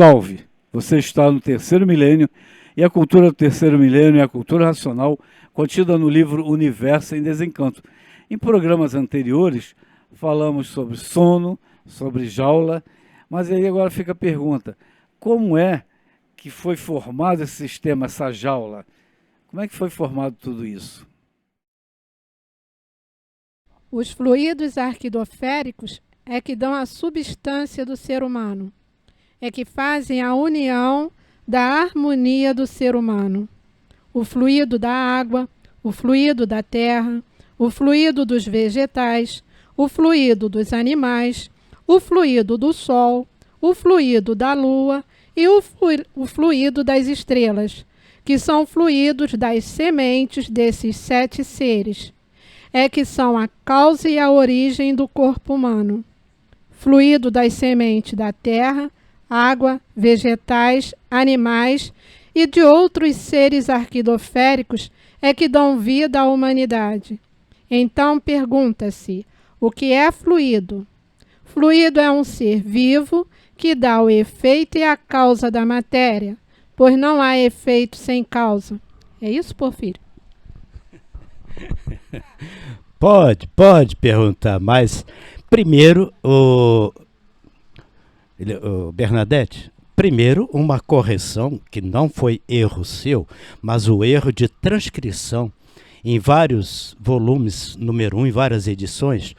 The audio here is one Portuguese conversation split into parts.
Salve! Você está no terceiro milênio e a cultura do terceiro milênio é a cultura racional contida no livro Universo em Desencanto. Em programas anteriores falamos sobre sono, sobre jaula, mas aí agora fica a pergunta, como é que foi formado esse sistema, essa jaula? Como é que foi formado tudo isso? Os fluidos arquidoféricos é que dão a substância do ser humano, é que fazem a união da harmonia do ser humano. O fluido da água, o fluido da terra, o fluido dos vegetais, o fluido dos animais, o fluido do sol, o fluido da lua e o fluido das estrelas, que são fluidos das sementes desses 7 seres, é que são a causa e a origem do corpo humano. Fluido das sementes da terra, água, vegetais, animais e de outros seres arquidoféricos é que dão vida à humanidade. Então pergunta-se, o que é fluido? Fluido é um ser vivo que dá o efeito e a causa da matéria, pois não há efeito sem causa. É isso, Porfírio? Pode perguntar, mas primeiro, Bernadette, primeiro uma correção, que não foi erro seu, mas o erro de transcrição. Em vários volumes, número 1, em várias edições,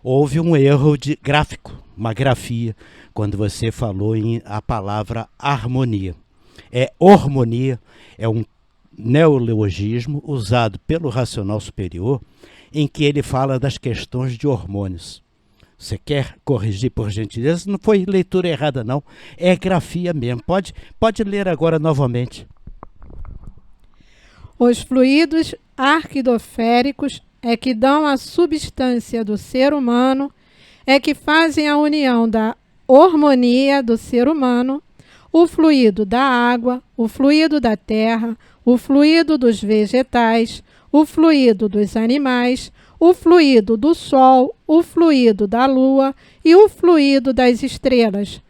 houve um erro de gráfico, uma grafia, quando você falou em a palavra harmonia. É harmonia, é um neologismo usado pelo racional superior, em que ele fala das questões de hormônios. Você quer corrigir, por gentileza? Não foi leitura errada, não. É grafia mesmo. Pode ler agora novamente. Os fluidos arquidoféricos é que dão a substância do ser humano, é que fazem a união da harmonia do ser humano, o fluido da água, o fluido da terra, o fluido dos vegetais, o fluido dos animais, o fluido do sol, o fluido da lua e o fluido das estrelas.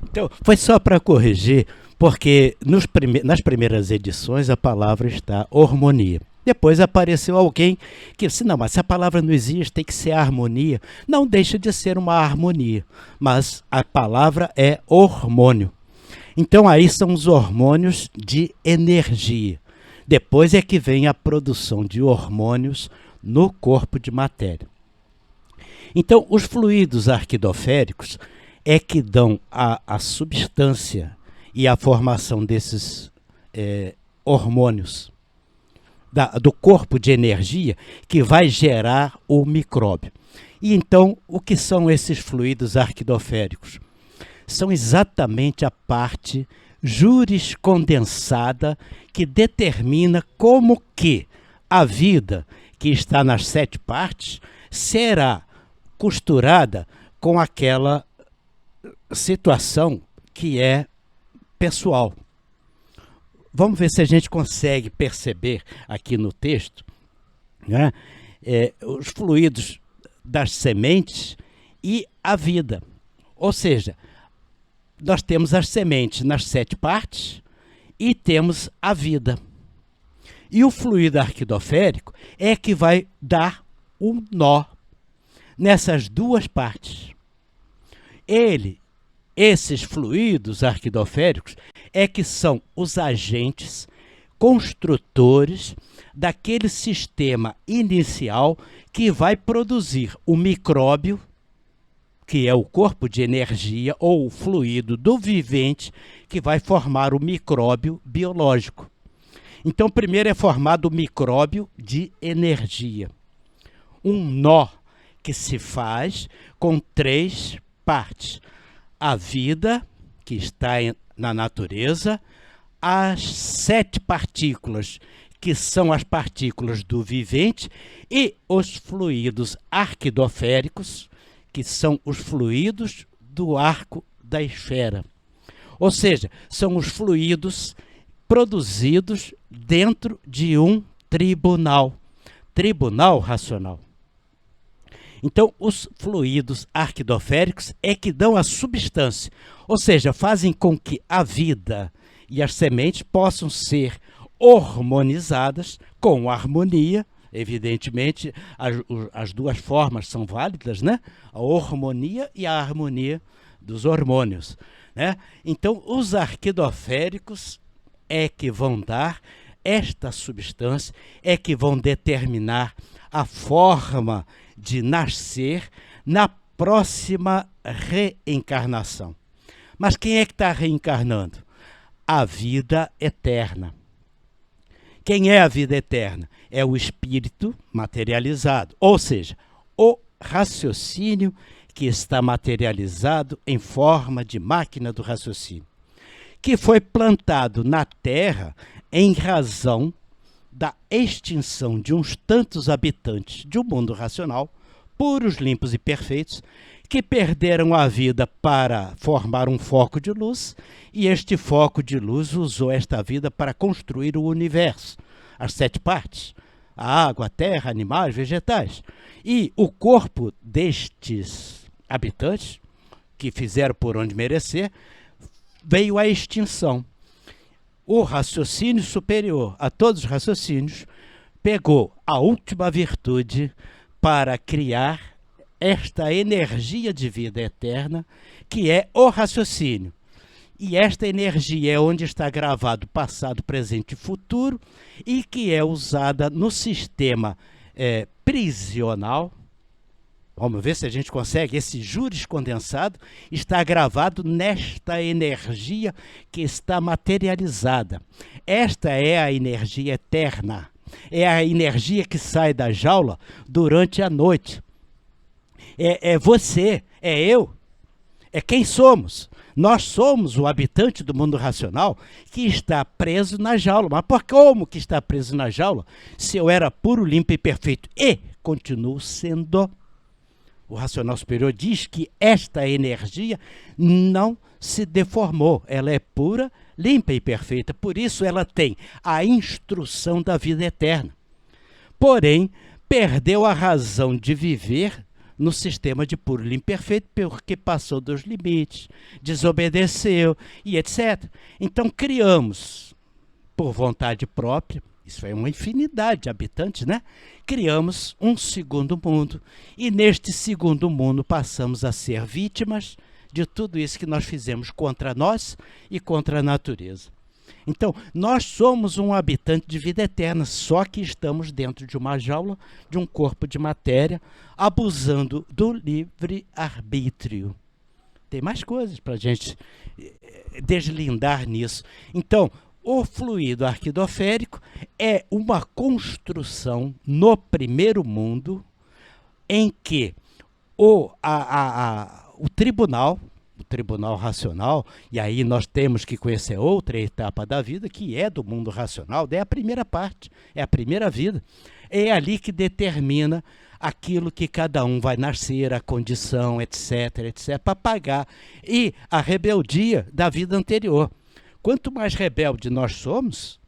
Então, foi só para corrigir, porque nas primeiras edições a palavra está harmonia. Depois apareceu alguém que disse, não, mas essa palavra não existe, tem que ser harmonia. Não deixa de ser uma harmonia, mas a palavra é hormônio. Então aí são os hormônios de energia. Depois é que vem a produção de hormônios no corpo de matéria. Então, os fluidos arquidoféricos é que dão a substância e a formação desses hormônios do corpo de energia que vai gerar o micróbio. E então, o que são esses fluidos arquidoféricos? São exatamente a parte juriscondensada que determina como que a vida que está nas 7 partes será costurada com aquela situação que é pessoal. Vamos ver se a gente consegue perceber aqui no texto, né? Os fluidos das sementes e a vida. Ou seja, nós temos as sementes nas 7 partes e temos a vida. E o fluido arquidoférico é que vai dar um nó nessas 2 partes. Esses fluidos arquidoféricos é que são os agentes construtores daquele sistema inicial que vai produzir o micróbio, que é o corpo de energia ou o fluido do vivente, que vai formar o micróbio biológico. Então, primeiro é formado o micróbio de energia. Um nó que se faz com 3 partes. A vida, que está na natureza, as 7 partículas, que são as partículas do vivente, e os fluidos arquidoféricos, que são os fluidos do arco da esfera. Ou seja, são os fluidos produzidos dentro de um tribunal racional. Então, os fluidos arquidoféricos é que dão a substância, ou seja, fazem com que a vida e as sementes possam ser hormonizadas com harmonia. Evidentemente, as duas formas são válidas, né? A hormonia e a harmonia dos hormônios, né? Então, os arquidoféricos é que vão dar esta substância, é que vão determinar a forma de nascer na próxima reencarnação. Mas quem é que está reencarnando? A vida eterna. Quem é a vida eterna? É o espírito materializado, ou seja, o raciocínio que está materializado em forma de máquina do raciocínio, que foi plantado na Terra em razão da extinção de uns tantos habitantes de um mundo racional, puros, limpos e perfeitos, que perderam a vida para formar um foco de luz, e este foco de luz usou esta vida para construir o universo, as 7 partes, a água, a terra, animais, vegetais. E o corpo destes habitantes, que fizeram por onde merecer, veio à extinção. O raciocínio superior a todos os raciocínios pegou a última virtude para criar esta energia de vida eterna, que é o raciocínio. E esta energia é onde está gravado passado, presente e futuro, e que é usada no sistema prisional. Vamos ver se a gente consegue. Esse júris condensado está gravado nesta energia que está materializada. Esta é a energia eterna. É a energia que sai da jaula durante a noite. É você, é eu, é quem somos. Nós somos o habitante do mundo racional que está preso na jaula. Mas por como que está preso na jaula se eu era puro, limpo e perfeito? E continuo sendo. O racional superior diz que esta energia não se deformou. Ela é pura, limpa e perfeita. Por isso ela tem a instrução da vida eterna. Porém, perdeu a razão de viver no sistema de puro, limpo e perfeito, porque passou dos limites, desobedeceu e etc. Então criamos, por vontade própria, isso é uma infinidade de habitantes, né? Criamos um segundo mundo, e neste segundo mundo passamos a ser vítimas de tudo isso que nós fizemos contra nós e contra a natureza. Então, nós somos um habitante de vida eterna, só que estamos dentro de uma jaula, de um corpo de matéria, abusando do livre-arbítrio. Tem mais coisas para a gente deslindar nisso. Então, o fluido arquidoférico é uma construção no primeiro mundo em que o tribunal racional, e aí nós temos que conhecer outra etapa da vida, que é do mundo racional, é a primeira parte, é a primeira vida. É ali que determina aquilo que cada um vai nascer, a condição, etc., etc., para pagar. E a rebeldia da vida anterior. Quanto mais rebelde nós somos,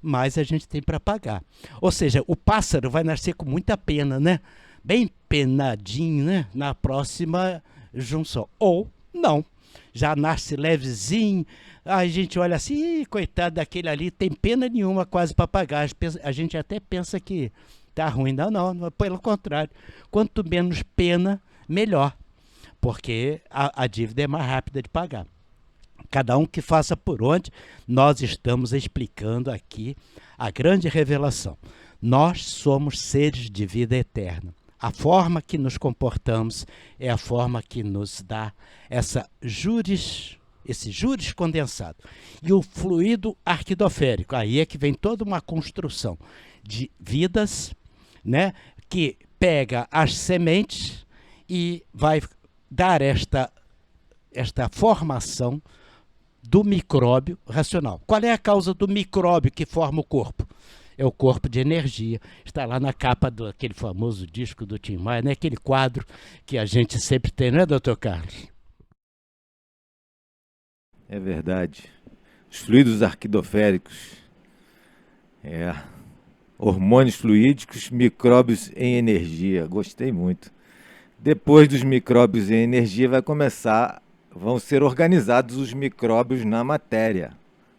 mais a gente tem para pagar. Ou seja, o pássaro vai nascer com muita pena, né? Bem penadinho, né? Na próxima junção. Ou não, já nasce levezinho, a gente olha assim, coitado daquele ali, tem pena nenhuma quase para pagar. A gente até pensa que tá ruim. Não, pelo contrário. Quanto menos pena, melhor, porque a dívida é mais rápida de pagar. Cada um que faça por onde, nós estamos explicando aqui a grande revelação. Nós somos seres de vida eterna. A forma que nos comportamos é a forma que nos dá esse júris condensado. E o fluido arquidoférico, aí é que vem toda uma construção de vidas, né, que pega as sementes e vai dar esta formação do micróbio racional. Qual é a causa do micróbio que forma o corpo? É o corpo de energia. Está lá na capa daquele famoso disco do Tim Maia, né? Aquele quadro que a gente sempre tem, não é, doutor Carlos? É verdade. Os fluidos arquidoféricos, hormônios fluídicos, micróbios em energia. Gostei muito. Depois dos micróbios e energia vão ser organizados os micróbios na matéria,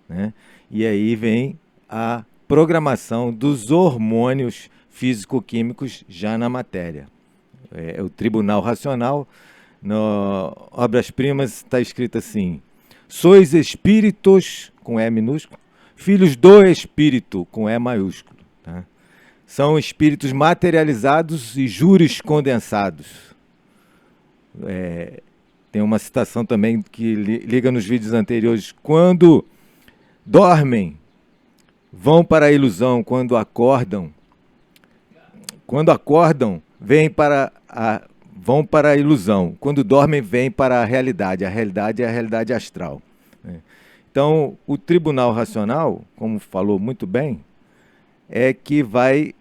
né? E aí vem a programação dos hormônios físico-químicos já na matéria. O tribunal racional, no Obras-Primas, está escrito assim: sois espíritos, com E minúsculo, filhos do Espírito, com E maiúsculo. Tá? São espíritos materializados e júris condensados. Tem uma citação também que liga nos vídeos anteriores. Quando dormem, vão para a ilusão. Quando acordam, vão para a ilusão. Quando dormem, vêm para a realidade. A realidade é a realidade astral. Então, o tribunal racional, como falou muito bem, é que vai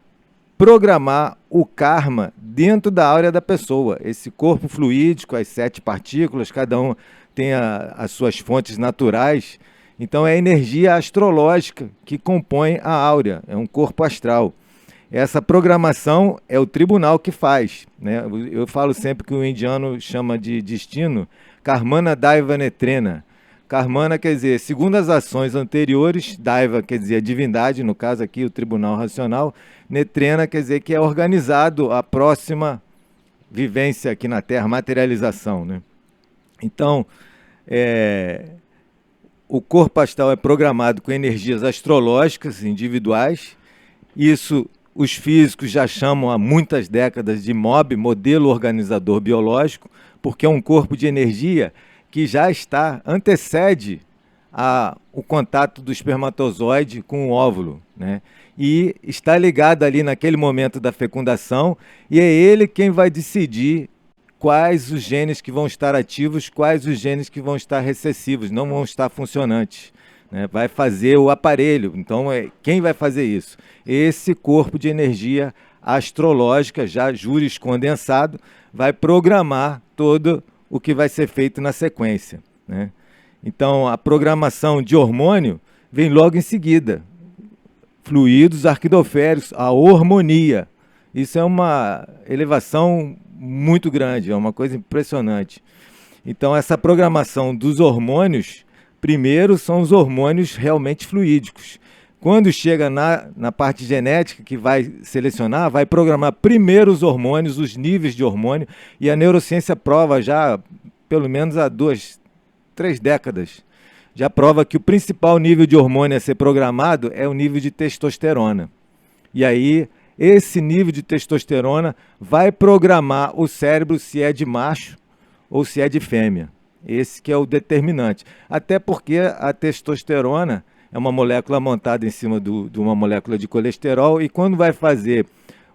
programar o karma dentro da áurea da pessoa. Esse corpo fluídico, as 7 partículas, cada um tem as suas fontes naturais. Então, é a energia astrológica que compõe a áurea, é um corpo astral. Essa programação é o tribunal que faz, né? Eu falo sempre que o indiano chama de destino Karmana Daiva Netrena. Karmana quer dizer, segundo as ações anteriores, Daiva quer dizer a divindade, no caso aqui o tribunal racional, Netrena quer dizer que é organizado a próxima vivência aqui na Terra, materialização, né? Então, o corpo astral é programado com energias astrológicas individuais. Isso os físicos já chamam há muitas décadas de MOB, modelo organizador biológico, porque é um corpo de energia que já antecede o contato do espermatozoide com o óvulo, né? E está ligado ali naquele momento da fecundação, e é ele quem vai decidir quais os genes que vão estar ativos, quais os genes que vão estar recessivos, não vão estar funcionantes, né? Vai fazer o aparelho. Então, quem vai fazer isso? Esse corpo de energia astrológica, já júris condensado, vai programar todo o que vai ser feito na sequência, né? Então, a programação de hormônio vem logo em seguida. Fluidos arquidoféricos, a hormonia. Isso é uma elevação muito grande, é uma coisa impressionante. Então, essa programação dos hormônios, primeiro são os hormônios realmente fluídicos. Quando chega na parte genética, que vai selecionar, vai programar primeiro os hormônios, os níveis de hormônio, e a neurociência prova já, pelo menos há 2, 3 décadas, já prova que o principal nível de hormônio a ser programado é o nível de testosterona. E aí, esse nível de testosterona vai programar o cérebro se é de macho ou se é de fêmea. Esse que é o determinante. Até porque a testosterona é uma molécula montada em cima de uma molécula de colesterol, e quando vai fazer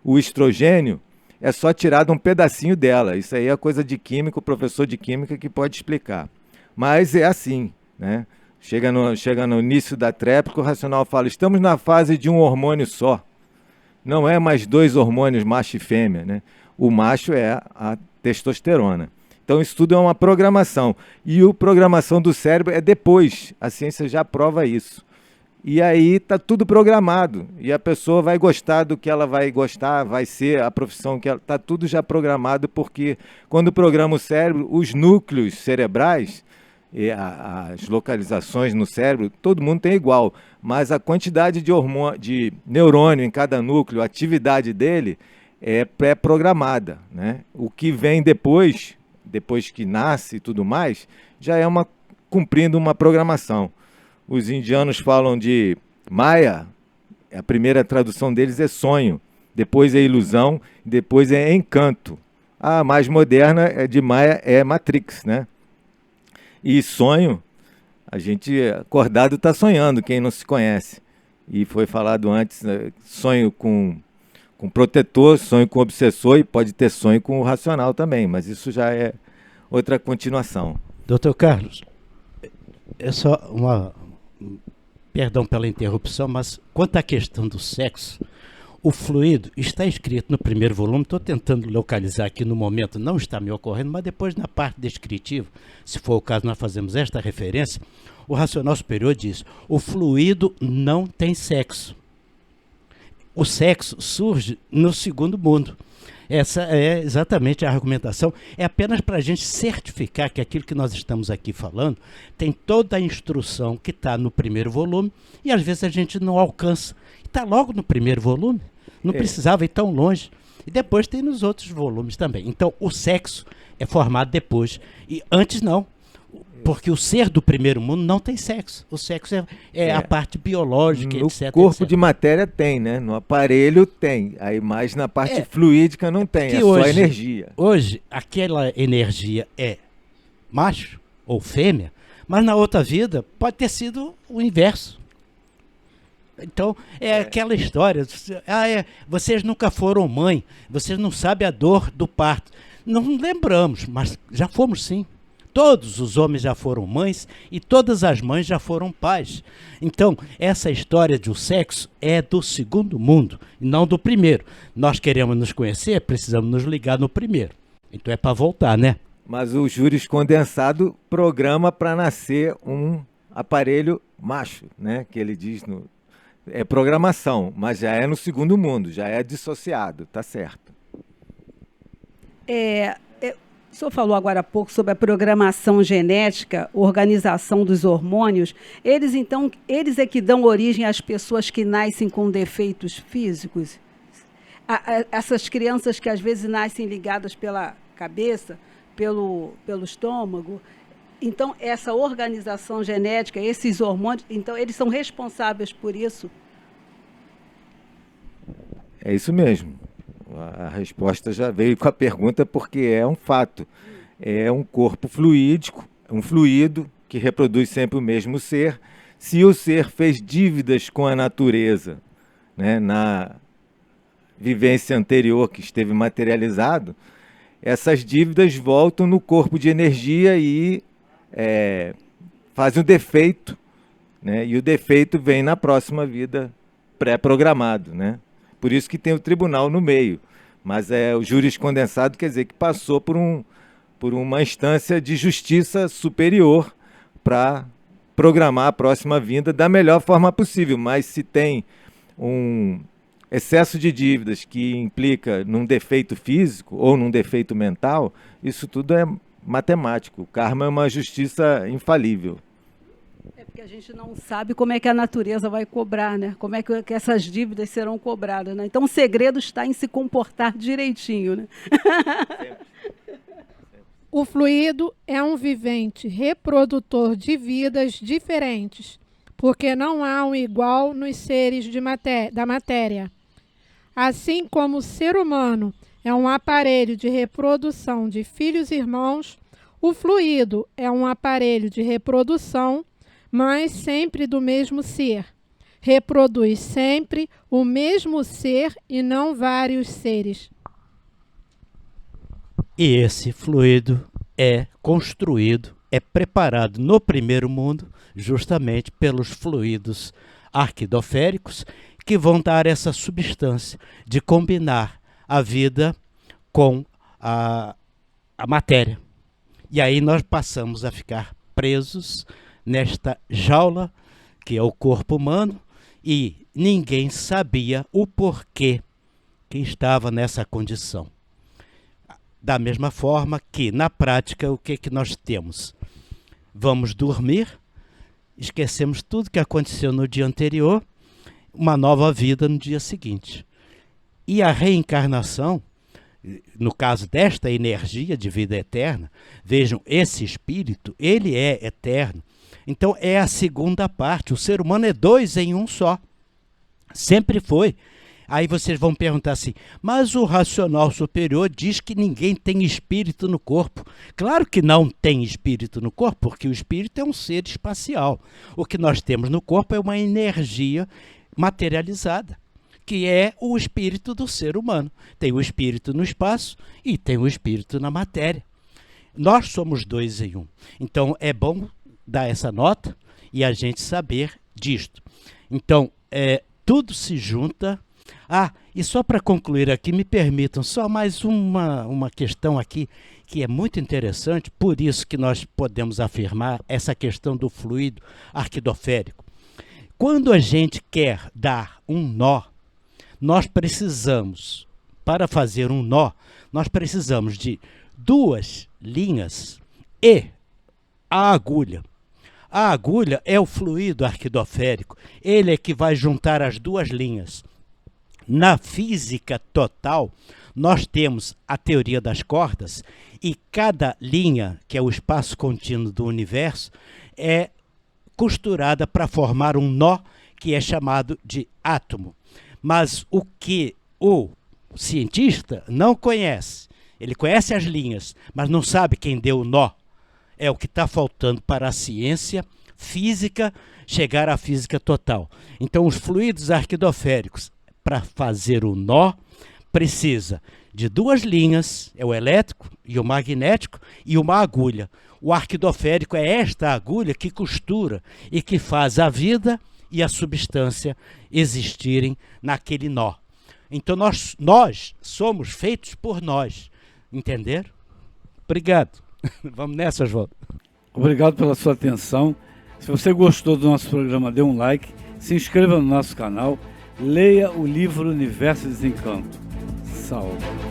o estrogênio, é só tirado um pedacinho dela. Isso aí é coisa de química, o professor de química que pode explicar. Mas é assim, né? Chega no início da tréplica, o racional fala, estamos na fase de um hormônio só. Não é mais 2 hormônios, macho e fêmea, né? O macho é a testosterona. Então, isso tudo é uma programação. E a programação do cérebro é depois. A ciência já prova isso. E aí está tudo programado. E a pessoa vai gostar do que ela vai gostar, vai ser a profissão que ela... Está tudo já programado, porque quando programa o cérebro, os núcleos cerebrais, e as localizações no cérebro, todo mundo tem igual. Mas a quantidade de neurônio em cada núcleo, a atividade dele, é pré-programada, né? O que vem depois que nasce e tudo mais, já é cumprindo uma programação. Os indianos falam de Maya, a primeira tradução deles é sonho, depois é ilusão, depois é encanto. A mais moderna de Maya é Matrix, né? E sonho, a gente acordado está sonhando, quem não se conhece. E foi falado antes, né? Sonho com protetor, sonho com obsessor, e pode ter sonho com o racional também, mas isso já é outra continuação. Doutor Carlos, é só perdão pela interrupção, mas quanto à questão do sexo, o fluido está escrito no primeiro volume, estou tentando localizar aqui no momento, não está me ocorrendo, mas depois na parte descritiva, se for o caso, nós fazemos esta referência. O racional superior diz, o fluido não tem sexo. O sexo surge no segundo mundo. Essa é exatamente a argumentação. É apenas para a gente certificar que aquilo que nós estamos aqui falando tem toda a instrução que está no primeiro volume e às vezes a gente não alcança. Está logo no primeiro volume. Não precisava ir tão longe. E depois tem nos outros volumes também. Então, o sexo é formado depois. E antes não. Porque o ser do primeiro mundo não tem sexo. O sexo é a parte biológica, no etc. corpo etc. de matéria tem, né? No aparelho tem. Aí, mas na parte fluídica não tem. É só energia. Hoje, aquela energia é macho ou fêmea, mas na outra vida pode ter sido o inverso. Então, aquela história, vocês nunca foram mãe, vocês não sabem a dor do parto. Não lembramos, mas já fomos sim. Todos os homens já foram mães e todas as mães já foram pais. Então, essa história do sexo é do segundo mundo, e não do primeiro. Nós queremos nos conhecer, precisamos nos ligar no primeiro. Então é para voltar, né? Mas o júris condensado programa para nascer um aparelho macho, né? Que ele diz é programação, mas já é no segundo mundo, já é dissociado, tá certo. O senhor falou agora há pouco sobre a programação genética, organização dos hormônios. Eles é que dão origem às pessoas que nascem com defeitos físicos? Essas crianças que às vezes nascem ligadas pela cabeça, pelo estômago. Então, essa organização genética, esses hormônios, então eles são responsáveis por isso? É isso mesmo. A resposta já veio com a pergunta porque é um fato. É um corpo fluídico, um fluido que reproduz sempre o mesmo ser. Se o ser fez dívidas com a natureza, né, na vivência anterior que esteve materializado, essas dívidas voltam no corpo de energia e fazem um defeito, né, e o defeito vem na próxima vida pré-programado, né? Por isso que tem o tribunal no meio. Mas o júris condensado quer dizer que passou por uma instância de justiça superior para programar a próxima vinda da melhor forma possível. Mas se tem um excesso de dívidas que implica num defeito físico ou num defeito mental, isso tudo é matemático. O karma é uma justiça infalível. É porque a gente não sabe como é que a natureza vai cobrar, né? Como é que essas dívidas serão cobradas, né? Então o segredo está em se comportar direitinho, né? O fluido é um vivente reprodutor de vidas diferentes, porque não há um igual nos seres da matéria. Assim como o ser humano é um aparelho de reprodução de filhos e irmãos, o fluido é um aparelho de reprodução, mas sempre do mesmo ser. Reproduz sempre o mesmo ser e não vários seres. E esse fluido é construído, é preparado no primeiro mundo, justamente pelos fluidos arquidoféricos, que vão dar essa substância de combinar a vida com a matéria. E aí nós passamos a ficar presos nesta jaula, que é o corpo humano, e ninguém sabia o porquê que estava nessa condição. Da mesma forma que, na prática, o que nós temos? Vamos dormir, esquecemos tudo que aconteceu no dia anterior, uma nova vida no dia seguinte. E a reencarnação, no caso desta energia de vida eterna, vejam, esse espírito, ele é eterno. Então é a segunda parte, o ser humano é 2 em um só, sempre foi. Aí vocês vão perguntar assim, mas o racional superior diz que ninguém tem espírito no corpo. Claro que não tem espírito no corpo, porque o espírito é um ser espacial. O que nós temos no corpo é uma energia materializada, que é o espírito do ser humano. Tem o espírito no espaço e tem o espírito na matéria. Nós somos 2 em um. Então é bom dar essa nota e a gente saber disto. Então, tudo se junta. E só para concluir aqui, me permitam só mais uma questão aqui, que é muito interessante, por isso que nós podemos afirmar essa questão do fluido arquidoférico. Quando a gente quer dar um nó, nós precisamos para fazer um nó, nós precisamos de 2 linhas e a agulha. A agulha é o fluido arquidoférico, ele é que vai juntar as 2 linhas. Na física total, nós temos a teoria das cordas e cada linha, que é o espaço contínuo do universo, é costurada para formar um nó que é chamado de átomo. Mas o que o cientista não conhece, ele conhece as linhas, mas não sabe quem deu o nó. É o que está faltando para a ciência física chegar à física total. Então, os fluidos arquidoféricos, para fazer o nó, precisa de 2 linhas, é o elétrico e o magnético, e uma agulha. O arquidoférico é esta agulha que costura e que faz a vida e a substância existirem naquele nó. Então nós somos feitos por nós. Entenderam? Obrigado. Vamos nessa, João. Obrigado pela sua atenção. Se você gostou do nosso programa, dê um like, se inscreva no nosso canal, leia o livro Universo e Desencanto. Salve!